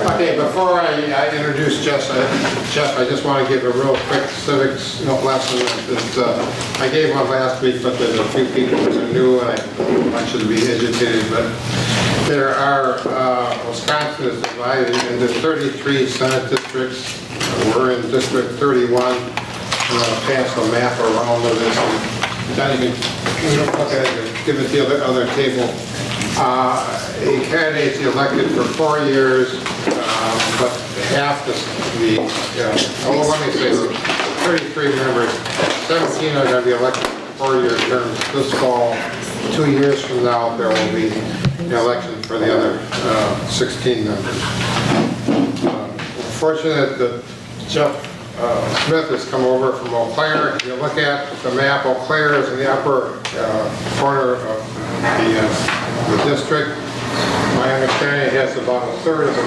Okay, before I introduce Jeff, I just want to give a real quick civics lesson. I gave one last week, but there's a few people that are new, and I want you to be educated. But there are, Wisconsin is divided into 33 Senate districts. We're in District 31. I'm going to pass a map around of this. Then you can look at it, give it to the other table. A candidate is elected for 4 years, but half let me say, 33 members, 17 are going to be elected for 4-year terms this fall. 2 years from now, there will be an election for the other 16 members. We're fortunate that Jeff Smith has come over from Eau Claire. If you look at the map, Eau Claire is in the upper corner of the district. My understanding it has about a third of the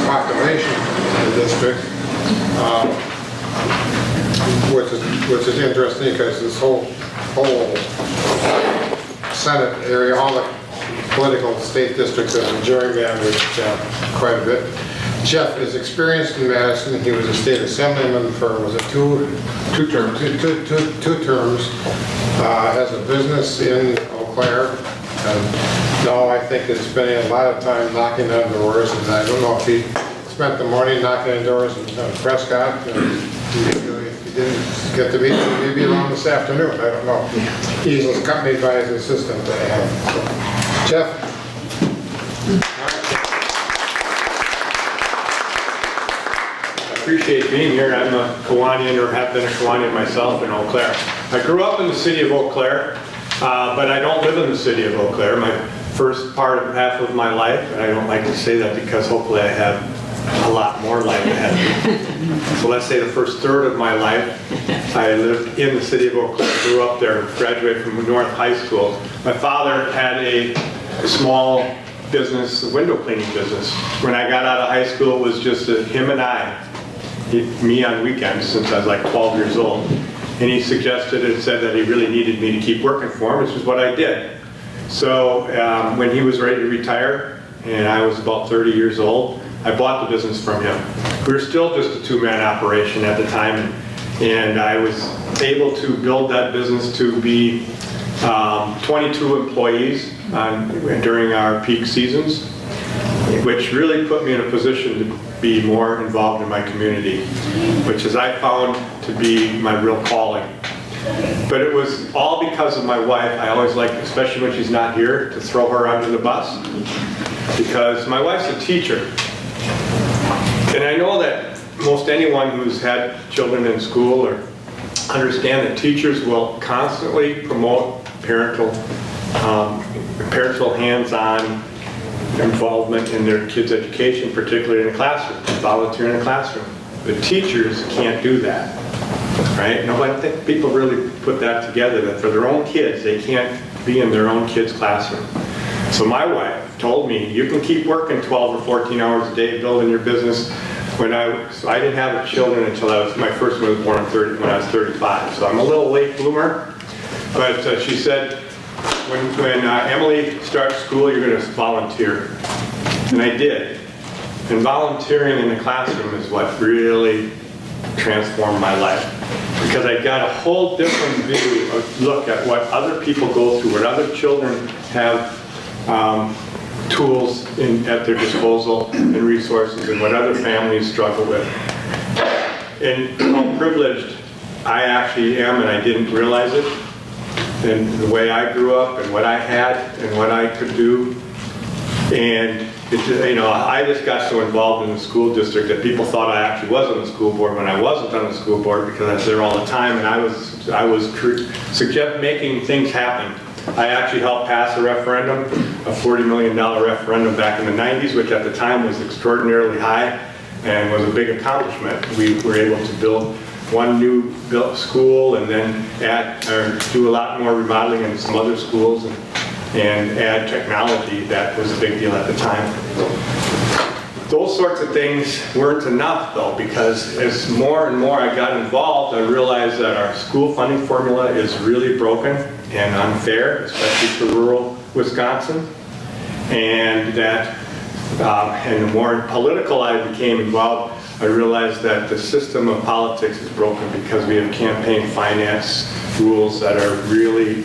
population in the district, which is interesting because this whole Senate area, all the political state districts have been gerrymandered quite a bit. Jeff is experienced in Madison. He was a state assemblyman for, was it two terms? Two terms. Has a business in Eau Claire. And now I think it's spending a lot of time knocking on doors, and I don't know if he spent the morning knocking on doors in Prescott. If he didn't get to meet him, maybe around this afternoon. I don't know. He's accompanied by his assistant. So, Jeff. I appreciate being here. I'm a Kiwanian, or have been a Kiwanian myself in Eau Claire. I grew up in the city of Eau Claire, but I don't live in the city of Eau Claire. My first half of my life, and I don't like to say that because hopefully I have a lot more life ahead of me. So let's say the first third of my life, I lived in the city of Eau Claire, grew up there, graduated from North High School. My father had a small business, a window cleaning business. When I got out of high school, it was just him and I. Me on weekends since I was like 12 years old, and he suggested and said that he really needed me to keep working for him, which is what I did. So when he was ready to retire and I was about 30 years old, I bought the business from him. We were still just a two-man operation at the time, and I was able to build that business to be 22 employees during our peak seasons, which really put me in a position to be more involved in my community, which is I found to be my real calling. But it was all because of my wife. I always like, especially when she's not here, to throw her under the bus, because my wife's a teacher. And I know that most anyone who's had children in school or understand that teachers will constantly promote parental hands-on involvement in their kids' education, particularly in the classroom, volunteer in the classroom. The teachers can't do that, right? No, I don't think people really put that together, that for their own kids, they can't be in their own kids' classroom. So my wife told me, you can keep working 12 or 14 hours a day building your business. So I didn't have children until my first one was born when I was 35. So I'm a little late bloomer, but she said, when Emily starts school, you're going to volunteer. And I did. And volunteering in the classroom is what really transformed my life. Because I got a whole different view, look at what other people go through, what other children have tools at their disposal and resources, and what other families struggle with. And how privileged I actually am, and I didn't realize it. And the way I grew up, and what I had, and what I could do. And I just got so involved in the school district that people thought I actually was on the school board when I wasn't on the school board, because I was there all the time, and I was making things happen. I actually helped pass a referendum, a $40 million referendum back in the 90s, which at the time was extraordinarily high and was a big accomplishment. We were able to build one new built school, and then do a lot more remodeling in some other schools, and add technology. That was a big deal at the time. Those sorts of things weren't enough, though, because as more and more I got involved, I realized that our school funding formula is really broken and unfair, especially for rural Wisconsin, and that And the more political I became involved, I realized that the system of politics is broken because we have campaign finance rules that are really,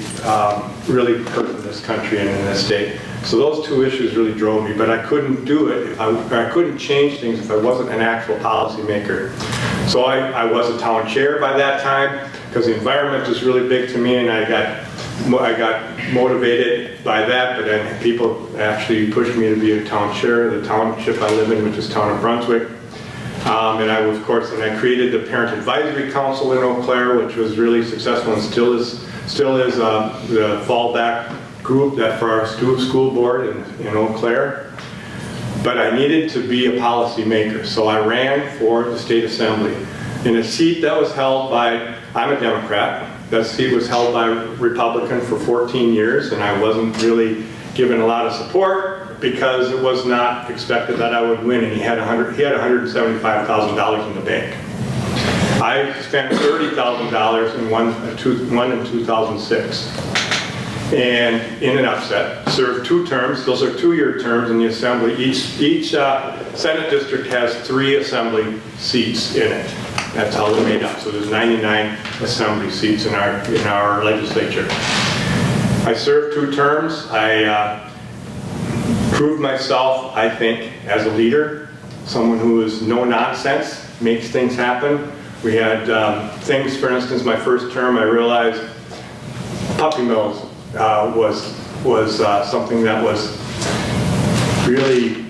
really hurting this country and in this state. So those two issues really drove me, but I couldn't do it, I couldn't change things if I wasn't an actual policymaker. So I was a town chair by that time, because the environment was really big to me, and I got motivated by that, but then people actually pushed me to be a town chair of the township I live in, which is town of Brunswick. And I, of course, and I created the Parent Advisory Council in Eau Claire, which was really successful and still is the fallback group that for our school board in Eau Claire. But I needed to be a policy maker, so I ran for the state assembly in a seat that was held by, I'm a Democrat, that seat was held by a Republican for 14 years, and I wasn't really given a lot of support because it was not expected that I would win, and he had $175,000 in the bank. I spent $30,000 and won in 2006. And in an upset, served 2 terms. Those are 2-year terms in the assembly. Each Senate district has 3 assembly seats in it. That's how they're made up. So there's 99 assembly seats in our legislature. I served 2 terms. I proved myself, I think, as a leader, someone who is no nonsense, makes things happen. We had things, for instance, my first term, I realized puppy mills was something that was really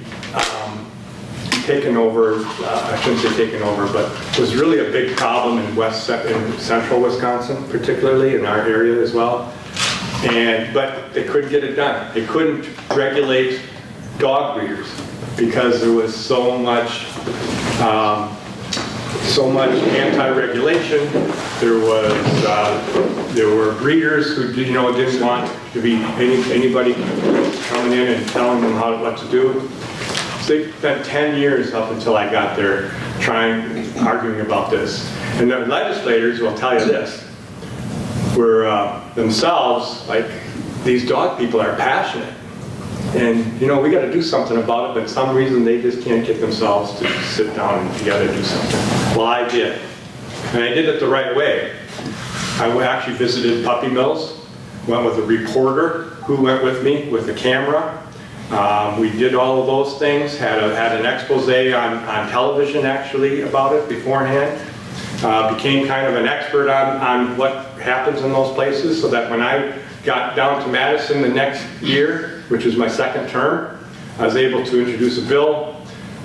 taken over, I shouldn't say taken over, but was really a big problem in central Wisconsin, particularly in our area as well. But they couldn't get it done. They couldn't regulate dog breeders because there was so much anti-regulation. There were breeders who didn't want to be anybody coming in and telling them what to do. So they spent 10 years up until I got there arguing about this. And the legislators will tell you this, were themselves, like, these dog people are passionate. And, we got to do something about it, but for some reason they just can't get themselves to sit down and together do something. Well, I did. And I did it the right way. I actually visited puppy mills, went with a reporter who went with me with a camera. We did all of those things, had an expose on television actually about it beforehand. Became kind of an expert on what happens in those places, so that when I got down to Madison the next year, which was my second term, I was able to introduce a bill,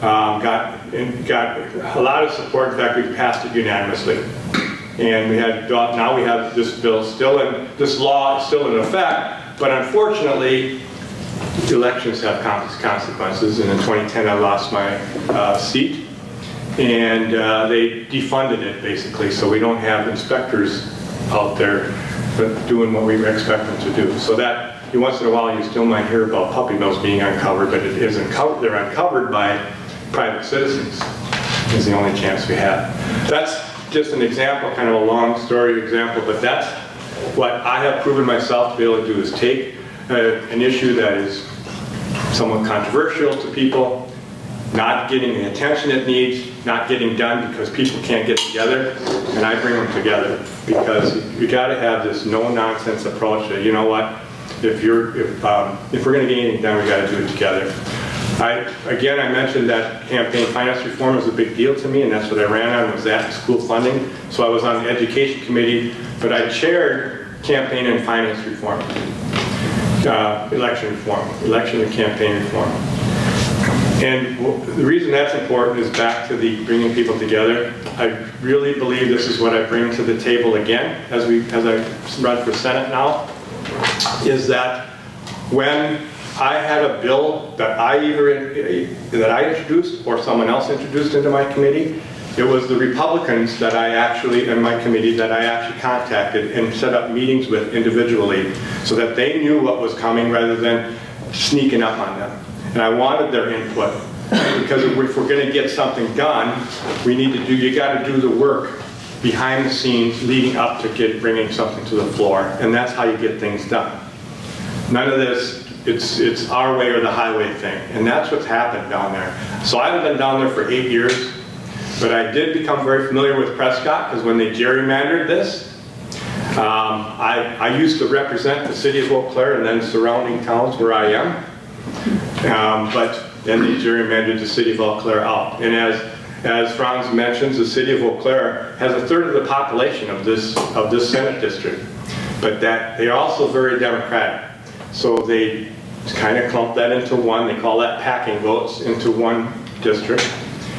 got a lot of support. In fact, we passed it unanimously. And now we have this bill this law is still in effect, but unfortunately, elections have consequences, and in 2010 I lost my seat, and they defunded it basically, so we don't have inspectors out there but doing what we expect them to do. So that, once in a while, you still might hear about puppy mills being uncovered, but it is they're uncovered by private citizens, is the only chance we have. That's just an example, kind of a long story example, but that's what I have proven myself to be able to do, is take an issue that is somewhat controversial to people, not getting the attention it needs, not getting done because people can't get together, and I bring them together because you got to have this no-nonsense approach that, if we're going to get anything done, we got to do it together. Again, I mentioned that campaign finance reform was a big deal to me, and that's what I ran on, was that school funding. So I was on the education committee, but I chaired campaign and finance reform, election and campaign reform. And the reason that's important is back to the bringing people together. I really believe this is what I bring to the table again, as I run for Senate now, is that when I had a bill that I introduced or someone else introduced into my committee, it was the Republicans in my committee that I actually contacted and set up meetings with individually so that they knew what was coming rather than sneaking up on them. And I wanted their input, because if we're going to get something done, you got to do the work behind the scenes leading up to bringing something to the floor, and that's how you get things done. None of this it's our way or the highway thing, and that's what's happened down there. So I haven't been down there for 8 years, but I did become very familiar with Prescott because when they gerrymandered this, I used to represent the city of Eau Claire and then surrounding towns where I am, but then they gerrymandered the city of Eau Claire out. And as Franz mentions, the city of Eau Claire has a third of the population of this Senate district, but that they're also very Democratic. So they kind of clump that into one. They call that packing votes into one district,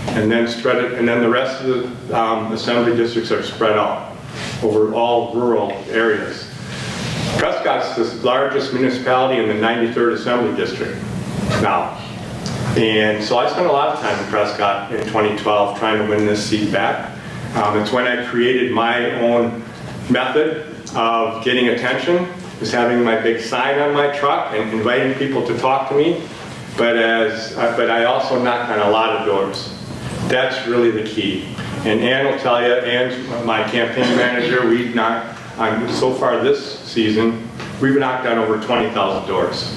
and then spread it. And then the rest of the assembly districts are spread out over all rural areas. Prescott's the largest municipality in the 93rd Assembly District now. And so I spent a lot of time in Prescott in 2012 trying to win this seat back. It's when I created my own method of getting attention, is having my big sign on my truck and inviting people to talk to me. But I also knock on a lot of doors. That's really the key. And Ann will tell you, Ann's my campaign manager, we've knocked on, so far this season, we've knocked on over 20,000 doors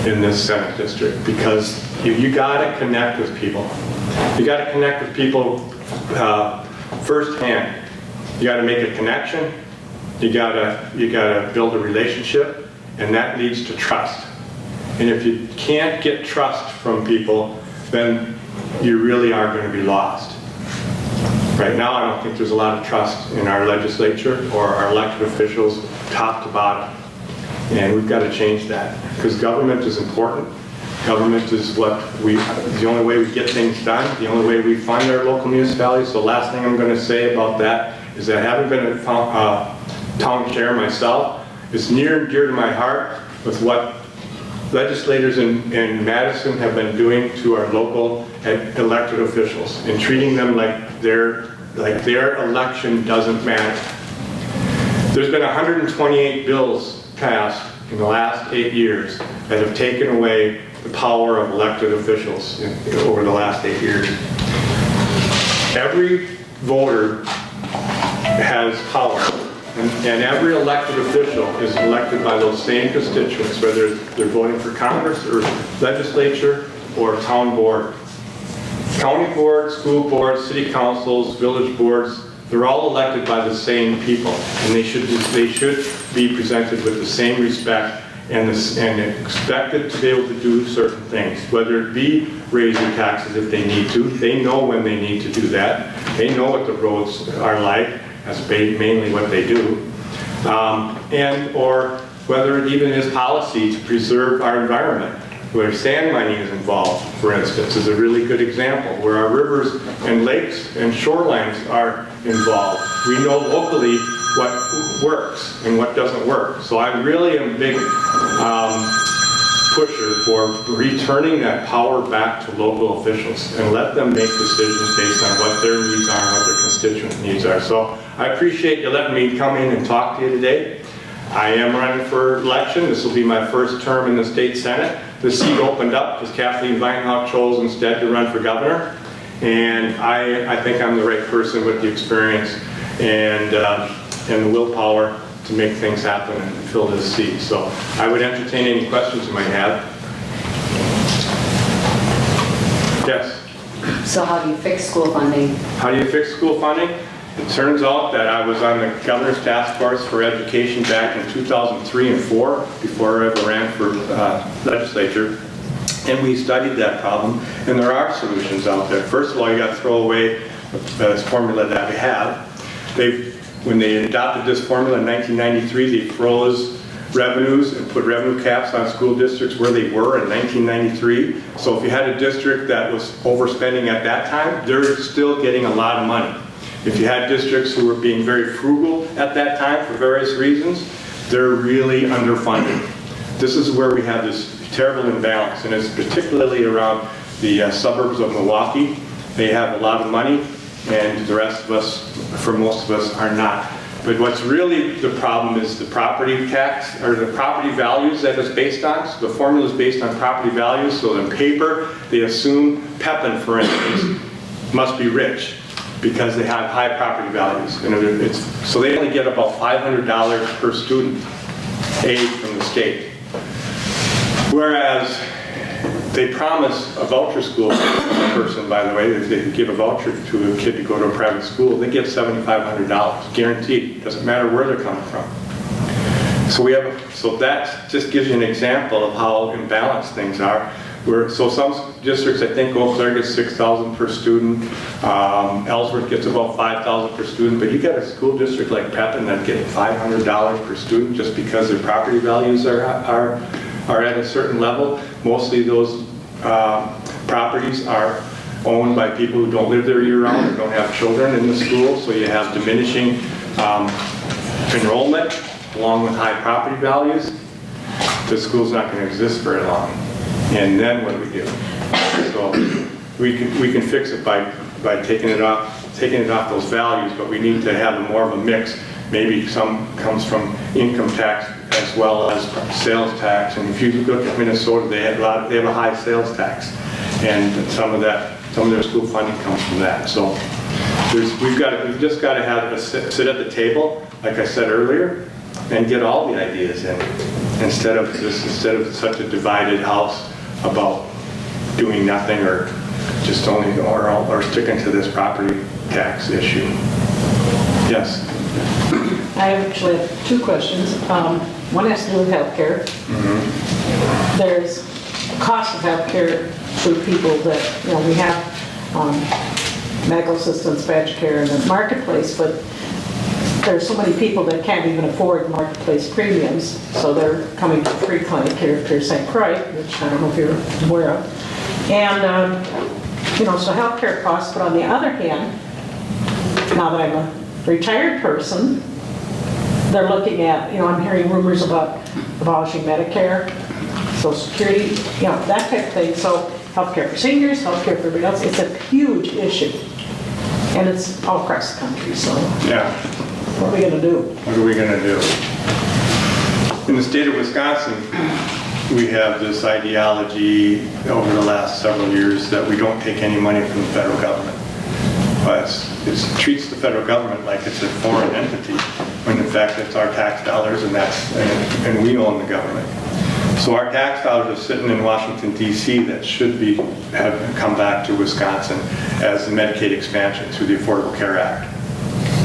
in this Senate district, because you gotta connect with people. You gotta connect with people firsthand. You gotta make a connection. You gotta build a relationship, and that leads to trust. And if you can't get trust from people, then you really are going to be lost. Right now, I don't think there's a lot of trust in our legislature or our elected officials, top to bottom. And we've got to change that, because government is important. Government is the only way we get things done, the only way we fund our local municipalities. So the last thing I'm going to say about that is that having been a town chair myself, it's near and dear to my heart with what legislators in Madison have been doing to our local elected officials and treating them like their election doesn't matter. There's been 128 bills passed in the last 8 years that have taken away the power of elected officials over the last 8 years. Every voter has power. And every elected official is elected by those same constituents, whether they're voting for Congress or legislature or town board. County boards, school boards, city councils, village boards, they're all elected by the same people. And they should be presented with the same respect and expected to be able to do certain things, whether it be raising taxes if they need to. They know when they need to do that. They know what the roads are like. That's mainly what they do. Or whether it even is policy to preserve our environment, where sand mining is involved, for instance, is a really good example, where our rivers and lakes and shorelines are involved. We know locally what works and what doesn't work. So I really am a big pusher for returning that power back to local officials and let them make decisions based on what their needs are and what their constituent needs are. So I appreciate you letting me come in and talk to you today. I am running for election. This will be my first term in the state senate. The seat opened up because Kathleen Weinhaut chose instead to run for governor. And I think I'm the right person with the experience and the willpower to make things happen and fill this seat. So I would entertain any questions you might have. Yes? So how do you fix school funding? How do you fix school funding? It turns out that I was on the governor's task force for education back in 2003 and 4, before I ever ran for legislature. And we studied that problem, and there are solutions out there. First of all, you got to throw away this formula that we have. When they adopted this formula in 1993, they froze revenues and put revenue caps on school districts where they were in 1993. So if you had a district that was overspending at that time, they're still getting a lot of money. If you had districts who were being very frugal at that time for various reasons, they're really underfunded. This is where we have this terrible imbalance, and it's particularly around the suburbs of Milwaukee. They have a lot of money, and the rest of us, for most of us, are not. But what's really the problem is the property tax, or the property values that it's based on. So the formula is based on property values, so in paper, they assume Pepin, for instance, must be rich because they have high property values. And so they only get about $500 per student aid from the state. Whereas they promise a voucher school person, by the way, if they give a voucher to a kid to go to a private school, they get $7,500, guaranteed. Doesn't matter where they're coming from. So that just gives you an example of how imbalanced things are. So some districts, I think Eau Claire gets $6,000 per student, Ellsworth gets about $5,000 per student, but you got a school district like Pepin that get $500 per student just because their property values are at a certain level. Mostly those properties are owned by people who don't live there year-round and don't have children in the school, so you have diminishing enrollment along with high property values. The school's not going to exist very long. And then what do we do? So we can fix it by taking it off those values, but we need to have more of a mix. Maybe some comes from income tax as well as sales tax. And if you look at Minnesota, they have a high sales tax, and some of their school funding comes from that. So we've just got to have a sit at the table, like I said earlier, and get all the ideas in instead of such a divided house about doing nothing or just only or sticking to this property tax issue. Yes. I actually have two questions. One has to do with healthcare. Mm-hmm. There's cost of healthcare for people that, we have medical assistance, badge care in the marketplace, but there's so many people that can't even afford marketplace premiums, so they're coming to free clinic here if they're St. Croix, which I don't know if you're aware of. And, so healthcare costs, but on the other hand, now that I'm a retired person, they're looking at, I'm hearing rumors about abolishing Medicare, Social Security, that type of thing. So healthcare for seniors, healthcare for everybody else, it's a huge issue. And it's all across the country, so. Yeah. What are we going to do? What are we going to do? In the state of Wisconsin, we have this ideology over the last several years that we don't take any money from the federal government. But it treats the federal government like it's a foreign entity, when in fact it's our tax dollars and we own the government. So our tax dollars are sitting in Washington, D.C. that should have come back to Wisconsin as the Medicaid expansion through the Affordable Care Act.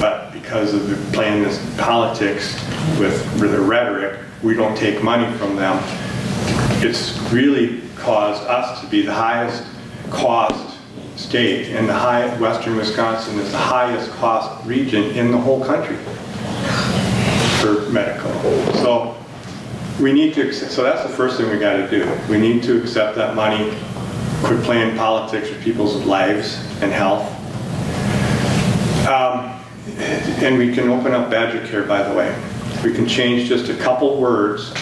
But because of playing this politics with the rhetoric, we don't take money from them. It's really caused us to be the highest cost state, and western Wisconsin is the highest cost region in the whole country for medical. So we need to, so that's the first thing we got to do. We need to accept that money, quit playing politics with people's lives and health. And we can open up Badger Care, by the way. We can change just a couple words,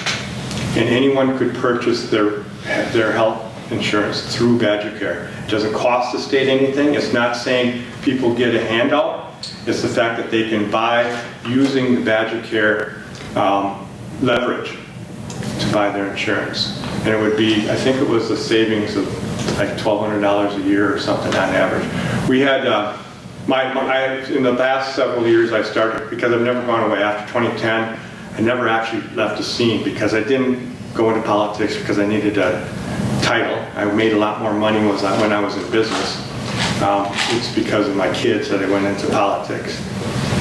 and anyone could purchase their health insurance through Badger Care. It doesn't cost the state anything. It's not saying people get a handout. It's the fact that they can buy using the Badger Care leverage to buy their insurance. And it would be, I think it was a savings of like $1,200 a year or something on average. We had, in the past several years I started, because I've never gone away, after 2010, I never actually left the scene because I didn't go into politics because I needed a title. I made a lot more money when I was in business. It's because of my kids that I went into politics.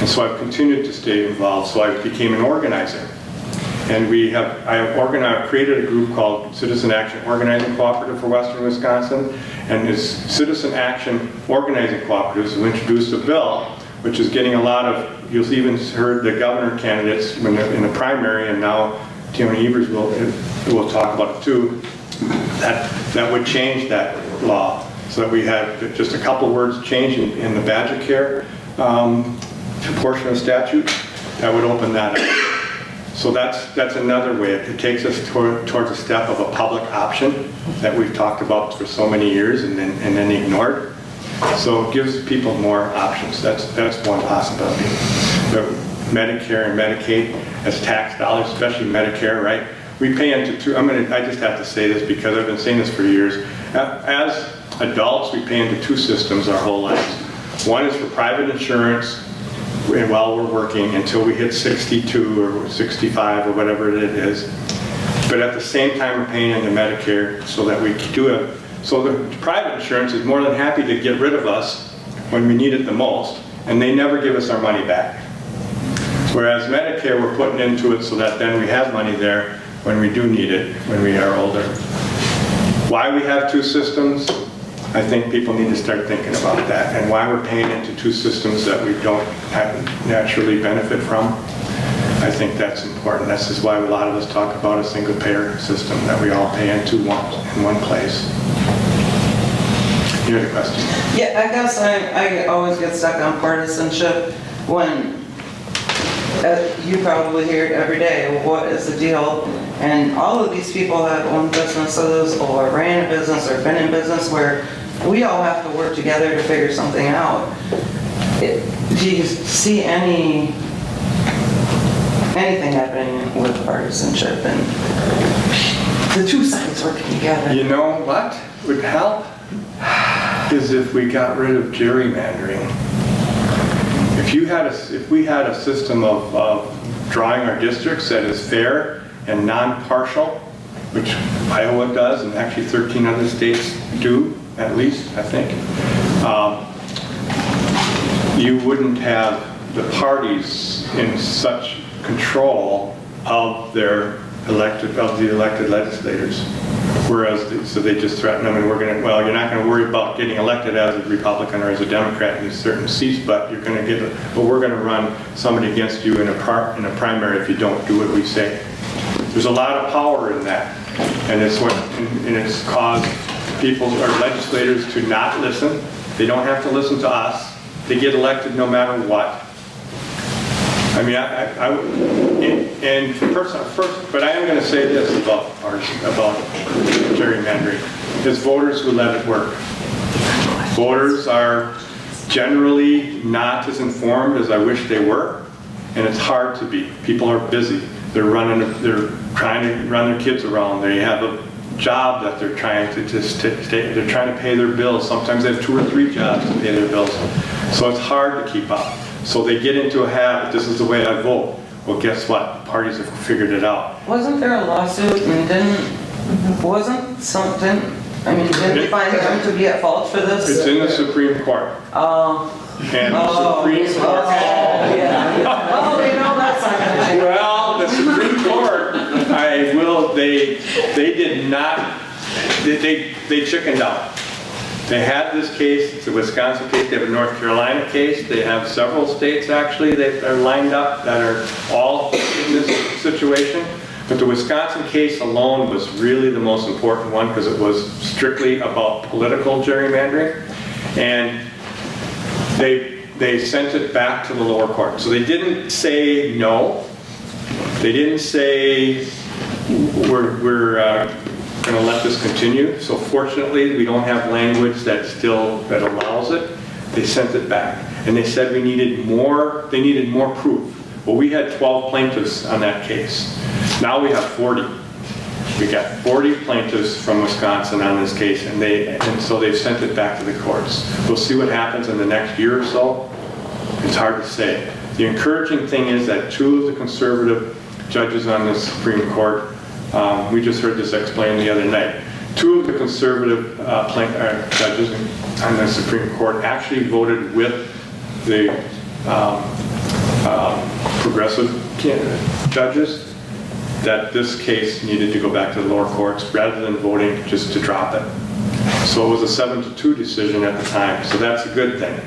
And so I've continued to stay involved, so I became an organizer. And I created a group called Citizen Action Organizing Cooperative for Western Wisconsin. And this Citizen Action Organizing Cooperatives who introduced a bill, which is getting a lot of, you've even heard the governor candidates when they're in the primary, and now Tony Evers will talk about it too, that would change that law. So that we have just a couple words change in the Badger Care portion of statute, that would open that up. So that's another way. It takes us towards a step of a public option that we've talked about for so many years and then ignored. So it gives people more options. That's one possibility. But Medicare and Medicaid as tax dollars, especially Medicare, right? We pay into I just have to say this because I've been saying this for years. As adults, we pay into two systems our whole lives. One is for private insurance, while we're working until we hit 62 or 65 or whatever it is. But at the same time, we're paying into Medicare so that we do it. So the private insurance is more than happy to get rid of us when we need it the most, and they never give us our money back. Whereas Medicare, we're putting into it so that then we have money there when we do need it, when we are older. Why we have two systems, I think people need to start thinking about that, and why we're paying into two systems that we don't naturally benefit from. I think that's important. This is why a lot of us talk about a single payer system that we all pay into in one place. You had a question? Yeah, I guess I always get stuck on partisanship when you probably hear it every day, what is the deal? And all of these people have owned businesses or ran a business or been in business where we all have to work together to figure something out. Do you see anything happening with partisanship and the two sides working together? You know what would help is if we got rid of gerrymandering. If we had a system of drawing our districts that is fair and non-partial, which Iowa does and actually 13 other states do, at least, I think, you wouldn't have the parties in such control of the elected legislators. Whereas, so they just threaten them, and well, you're not going to worry about getting elected as a Republican or as a Democrat in these certain seats, but you're going to but we're going to run somebody against you in a primary if you don't do what we say. There's a lot of power in that, and it's caused people or legislators to not listen. They don't have to listen to us. They get elected no matter what. I mean, but I am going to say this about gerrymandering. It's voters who let it work. Voters are generally not as informed as I wish they were, and it's hard to be. People are busy. They're trying to run their kids around. They have a job that they're trying to they're trying to pay their bills. Sometimes they have 2 or 3 jobs to pay their bills. So it's hard to keep up. So they get into a habit, this is the way I vote. Well, guess what? The parties have figured it out. Wasn't there a lawsuit and didn't you find them to be at fault for this? It's in the Supreme Court. And the Supreme Court. That's not going to change. Well, the Supreme Court, they did not, they chickened out. They had this case, it's a Wisconsin case, they have a North Carolina case, they have several states actually that are lined up that are all in this situation. But the Wisconsin case alone was really the most important one because it was strictly about political gerrymandering. And they sent it back to the lower court. So they didn't say no. They didn't say we're going to let this continue. So fortunately, we don't have language that allows it. They sent it back. And they said they needed more proof. Well, we had 12 plaintiffs on that case. Now we have 40. We got 40 plaintiffs from Wisconsin on this case, and so they've sent it back to the courts. We'll see what happens in the next year or so. It's hard to say. The encouraging thing is that 2 of the conservative judges on the Supreme Court, we just heard this explained the other night, 2 of the conservative judges on the Supreme Court actually voted with the progressive judges that this case needed to go back to the lower courts rather than voting just to drop it. So it was a 7-2 decision at the time, so that's a good thing.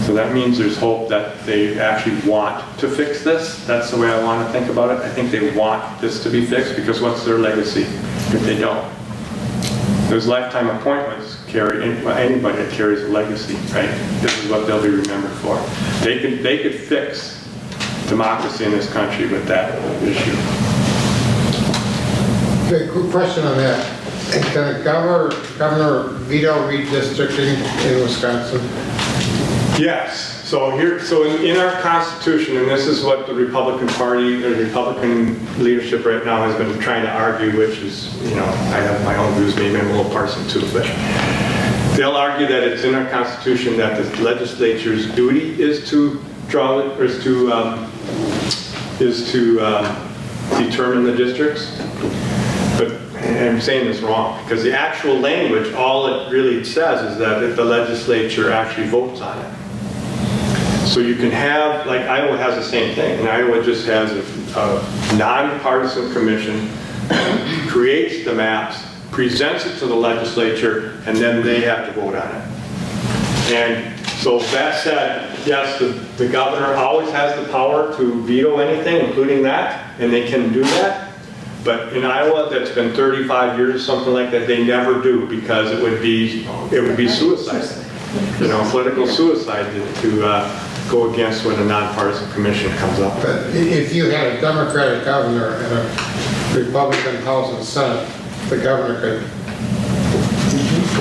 So that means there's hope that they actually want to fix this. That's the way I want to think about it. I think they want this to be fixed because what's their legacy if they don't? Those lifetime appointments carry, anybody that carries a legacy, right? This is what they'll be remembered for. They could fix democracy in this country with that issue. Okay, quick question on that. Can a governor veto redistricting in Wisconsin? Yes. So in our Constitution, and this is what the Republican Party, or the Republican leadership right now has been trying to argue, which is, I have my own views, maybe I'm a little partisan too, but they'll argue that it's in our Constitution that the legislature's duty is to determine the districts. But I'm saying this wrong, because the actual language, all it really says is that if the legislature actually votes on it. So you can have, like Iowa has the same thing, and Iowa just has a nonpartisan commission, creates the maps, presents it to the legislature, and then they have to vote on it. And so that said, yes, the governor always has the power to veto anything, including that, and they can do that. But in Iowa, that's been 35 years, something like that, they never do, because it would be suicide. You know, political suicide to go against when a nonpartisan commission comes up. But if you had a Democratic governor and a Republican House and Senate, the governor could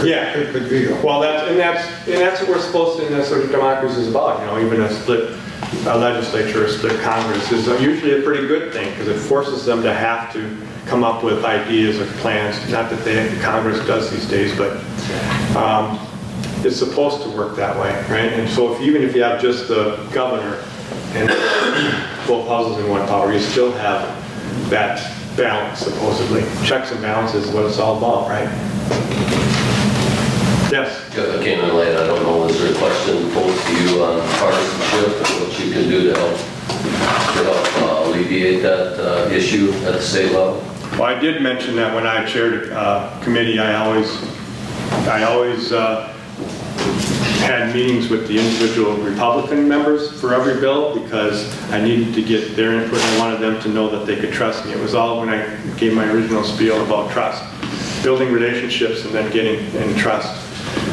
veto. Well, that's what we're supposed to, and that's what democracy is about. You know, even a split legislature, a split Congress is usually a pretty good thing, because it forces them to have to come up with ideas or plans. Not that Congress does these days, but it's supposed to work that way, right? And so even if you have just the governor and both houses in one power, you still have that balance, supposedly. Checks and balances is what it's all about, right? Yes? I came in late, I don't know, is there a question posed to you on partisanship and what you can do to help alleviate that issue at the state level? Well, I did mention that when I chaired a committee, I always had meetings with the individual Republican members for every bill, because I needed to get their input. I wanted them to know that they could trust me. It was all when I gave my original spiel about trust. Building relationships and then getting in trust.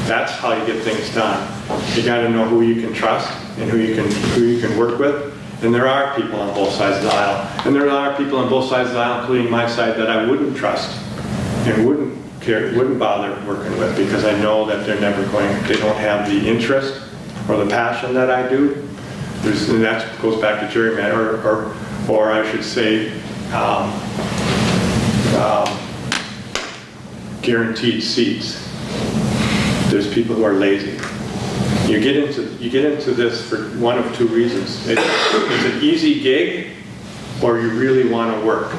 That's how you get things done. You got to know who you can trust and who you can work with. And there are people on both sides of the aisle. And there are people on both sides of the aisle, including my side, that I wouldn't trust and wouldn't bother working with, because I know that they don't have the interest or the passion that I do. And that goes back to gerrymandering, or I should say, guaranteed seats. There's people who are lazy. You get into this for one of two reasons. It's an easy gig, or you really want to work.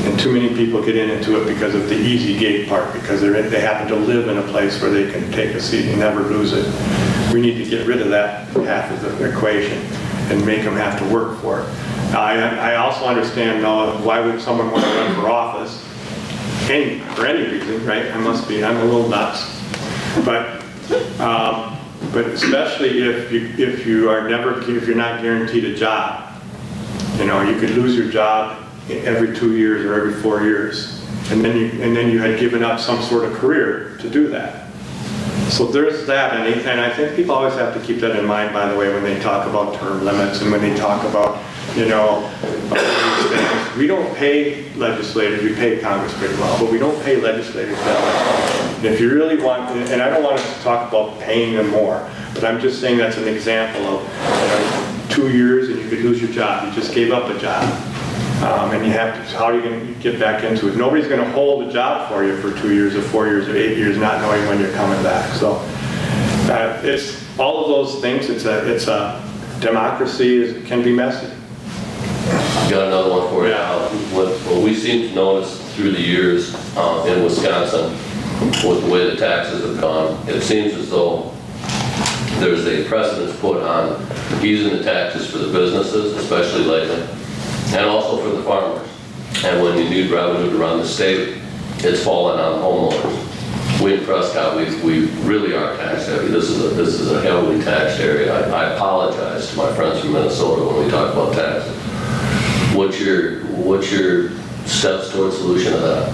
And too many people get into it because of the easy gig part, because they happen to live in a place where they can take a seat and never lose it. We need to get rid of that half of the equation and make them have to work for it. I also understand why would someone want to run for office, for any reason, right? I'm a little nuts. But especially if you're not guaranteed a job. You know, you could lose your job every 2 years or every 4 years, and then you had given up some sort of career to do that. So there's that, and I think people always have to keep that in mind, by the way, when they talk about term limits and when they talk about, you know, these things. We don't pay legislators, we pay Congress pretty well, but we don't pay legislators that much. And if you really want, and I don't want to talk about paying them more, but I'm just saying that's an example of 2 years and you could lose your job. You just gave up a job. And you have to, how are you going to get back into it? Nobody's going to hold a job for you for 2 years or 4 years or 8 years, not knowing when you're coming back. So it's all of those things. It's a democracy can be messy. Got another one for you. Yeah. What we seem to notice through the years in Wisconsin, with the way the taxes have gone, it seems as though there's a precedence put on easing the taxes for the businesses, especially lately, and also for the farmers. And when you need revenue to run the state, it's fallen on homeowners. We in Prescott, we really are tax heavy. This is a heavily taxed area. I apologize to my friends from Minnesota when we talk about taxes. What's your steps toward solution to that?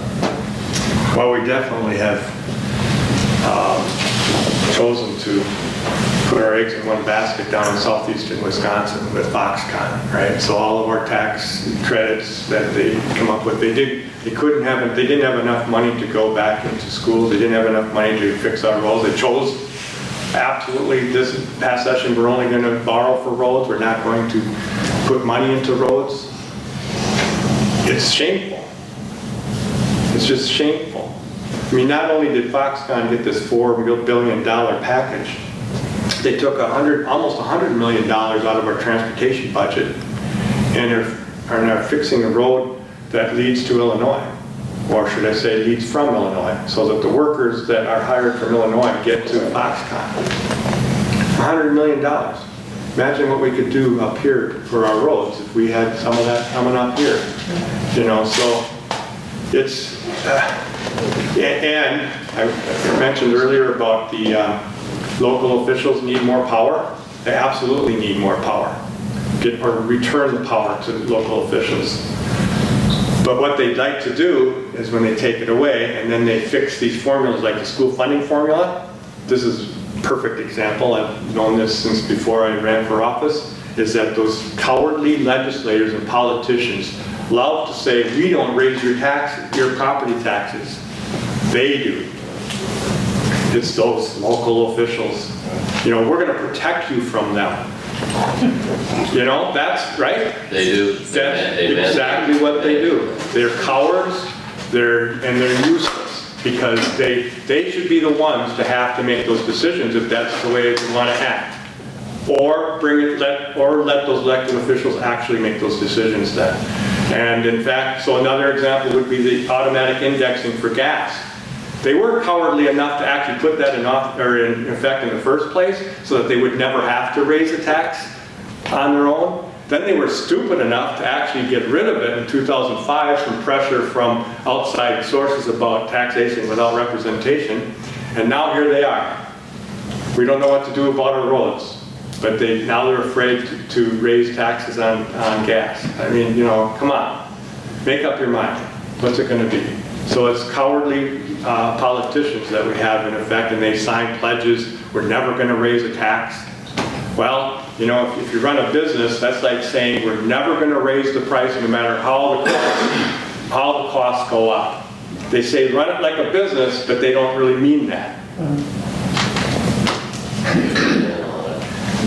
Well, we definitely have chosen to put our eggs in one basket down in southeastern Wisconsin with Foxconn, right? So all of our tax credits that they come up with, they didn't have enough money to go back into schools. They didn't have enough money to fix our roads. They chose absolutely this past session, we're only going to borrow for roads. We're not going to put money into roads. It's shameful. It's just shameful. I mean, not only did Foxconn get this $4 billion package, they took almost $100 million out of our transportation budget and are fixing a road that leads to Illinois. or should I say leads from Illinois, so that the workers that are hired from Illinois get to Foxconn. $100 million. Imagine what we could do up here for our roads if we had some of that coming up here. You know, so it's, and I mentioned earlier about the local officials need more power. They absolutely need more power. Or return the power to local officials. But what they'd like to do is when they take it away and then they fix these formulas like the school funding formula, this is a perfect example, I've known this since before I ran for office, is that those cowardly legislators and politicians love to say, we don't raise your taxes, your property taxes. They do. It's those local officials. You know, we're going to protect you from them. You know, that's right. They do. That's exactly what they do. They're cowards. They're useless because they should be the ones to have to make those decisions if that's the way they want to act. Or let those elected officials actually make those decisions then. And in fact, so another example would be the automatic indexing for gas. They weren't cowardly enough to actually put that in effect in the first place so that they would never have to raise the tax on their own. Then they were stupid enough to actually get rid of it in 2005 from pressure from outside sources about taxation without representation. And now here they are. We don't know what to do about our roads. But now they're afraid to raise taxes on gas. I mean, you know, come on. Make up your mind. What's it going to be? So it's cowardly politicians that we have in effect, and they sign pledges, we're never going to raise a tax. Well, you know, if you run a business, that's like saying we're never going to raise the price no matter how the costs go up. They say run it like a business, but they don't really mean that.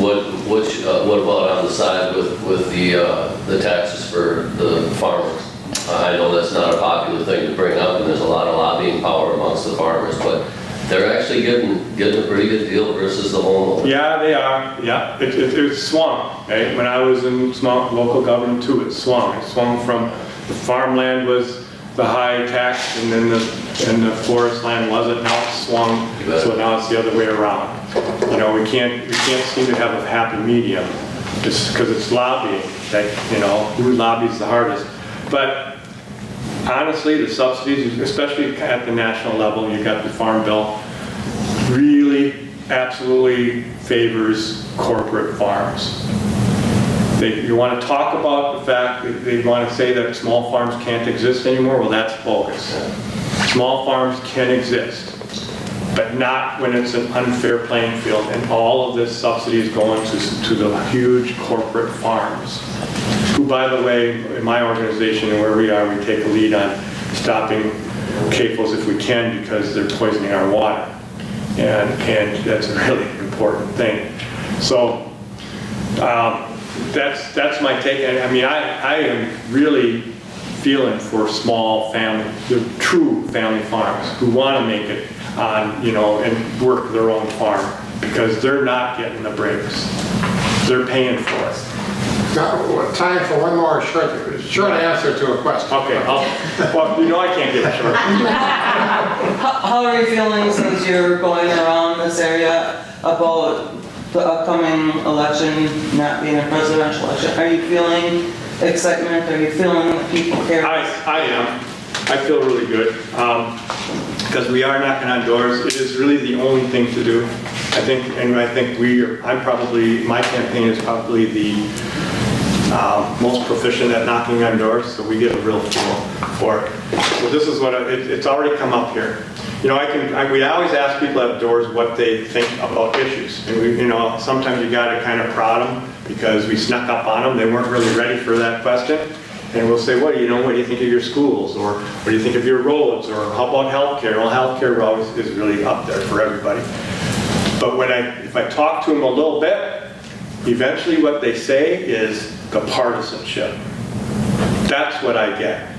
What about on the side with the taxes for the farmers? I know that's not a popular thing to bring up, and there's a lot of lobbying power amongst the farmers, but they're actually getting a pretty good deal versus the homeowner. Yeah, they are. Yeah, it swung. Right? When I was in local government too, it swung. It swung from the farmland was the high tax, and then the forest land wasn't. Now it swung, so now it's the other way around. You know, we can't seem to have a happy medium, just because it's lobbying. That, you know, who lobbies the hardest. But honestly, the subsidies, especially at the national level, you've got the Farm Bill, really absolutely favors corporate farms. You want to talk about the fact that they want to say that small farms can't exist anymore? Well, that's bogus. Small farms can exist, but not when it's an unfair playing field and all of this subsidy is going to the huge corporate farms. Who, by the way, in my organization and where we are, we take a lead on stopping CAFOs if we can because they're poisoning our water. And that's a really important thing. So that's my take. I mean, I am really feeling for small family, the true family farms who want to make it on, you know, and work their own farm because they're not getting the breaks. They're paying for it. Got time for one more short answer to a question. Okay, well, you know I can't give a short. How are you feeling since you're going around this area about the upcoming election not being a presidential election? Are you feeling excitement? Are you feeling that people care? I am. I feel really good because we are knocking on doors. It is really the only thing to do. I think my campaign is probably the most proficient at knocking on doors, so we get a real feel for it. So this is what it's already come up here. You know, we always ask people at doors what they think about issues, and you know, sometimes you got to kind of prod them because we snuck up on them. They weren't really ready for that question, and we'll say, what do you think of your schools, or what do you think of your roads, or how about healthcare? Well, healthcare always is really up there for everybody. But if I talk to them a little bit, eventually what they say is the partisanship. That's what I get.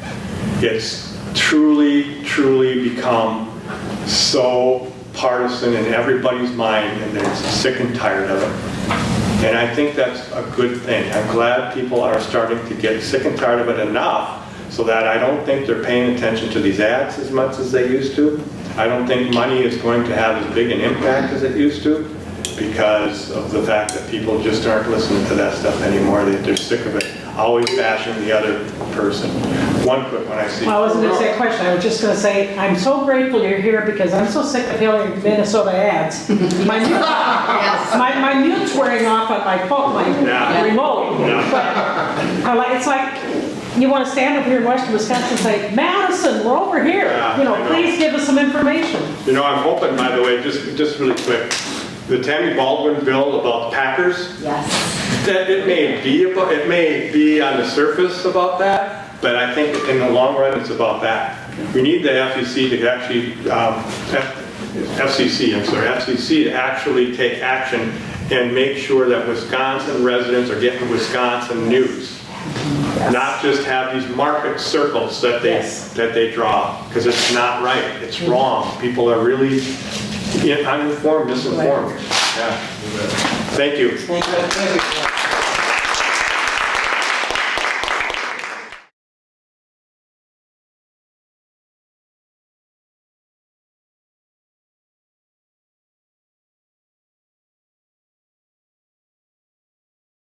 It's truly, truly become so partisan in everybody's mind, and they're sick and tired of it. And I think that's a good thing. I'm glad people are starting to get sick and tired of it enough so that I don't think they're paying attention to these ads as much as they used to. I don't think money is going to have as big an impact as it used to because of the fact that people just aren't listening to that stuff anymore. They're sick of it, always bashing the other person. One quick one I see. Well, I wasn't gonna say a question, I was just gonna say, I'm so grateful you're here because I'm so sick of hearing Minnesota ads. My mute's wearing off on my phone, my Yeah. remote. Yeah. But it's like, you wanna stand up here in Western Wisconsin and say, Madison, we're over here. Yeah, You know, I know. please give us some information. You know, I'm hoping, by the way, just really quick, the Tammy Baldwin bill about Packers, Yes. that it may be on the surface about that, but I think in the long run, it's about that. We need the FCC to actually, FCC to actually take action and make sure that Wisconsin residents are getting Wisconsin news. Not just have these market circles that they draw, because it's not right, it's wrong. People are really uninformed, misinformed. Yeah. Thank you. Thank you.